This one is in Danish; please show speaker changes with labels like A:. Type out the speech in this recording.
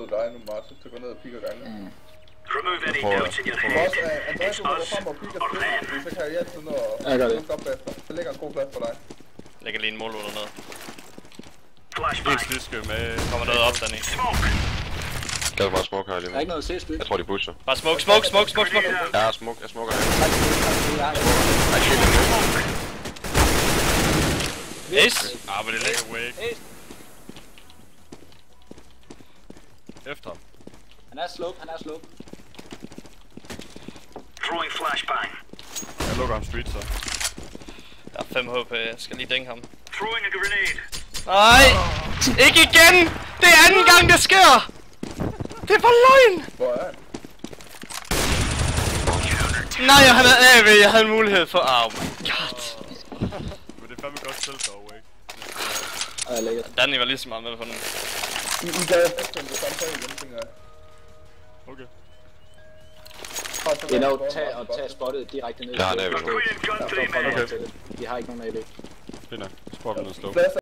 A: mod dig nu, Martin, så gå ned og pikker gangen.
B: Remove any doubts in your head.
A: Andreas, du må gå frem og bygge et stykke, så kan jeg hjælpe dig noget og lukke op efter. Så ligger en god plads for dig.
C: Lægger lige en målruller ned.
B: Flashbang.
D: En styske med...
C: Kommer noget op, Danny.
B: Smoke.
E: Kan du bare smoke her lige
F: Der
E: nu?
F: er ikke noget at se, skyld.
E: Jeg tror de pusher.
C: Bare smoke, smoke, smoke, smoke, smoke.
E: Ja, jeg smoker her.
F: Jeg
E: Ej, shit, det er
C: Ace.
D: Ah, men det ligger wake. Efter.
F: Han er sluk, han er sluk.
B: Throwing flashbang.
D: Jeg lukker ham street så.
C: Der er 5 HP, jeg skal lige dænge ham.
B: Throwing a grenade.
C: Nej! Ikke igen! Det er anden gang, det sker! Det var løgn!
A: Hvor er han?
C: Nej, han er AV, jeg havde en mulighed for... Oh my god.
D: Men det er fandme godt selv dog, ikke?
F: Og jeg lægger.
C: Danny var lige så meget med på den.
A: I gav efter det samme tag igen, tænker jeg.
D: Okay.
F: Det er nok tage spottet direkte ned.
E: Jeg har en AV nu.
B: Brilliant gun team, man.
D: Okay.
F: De har ikke nogen AV.
D: Fint nok. Spot den og slå.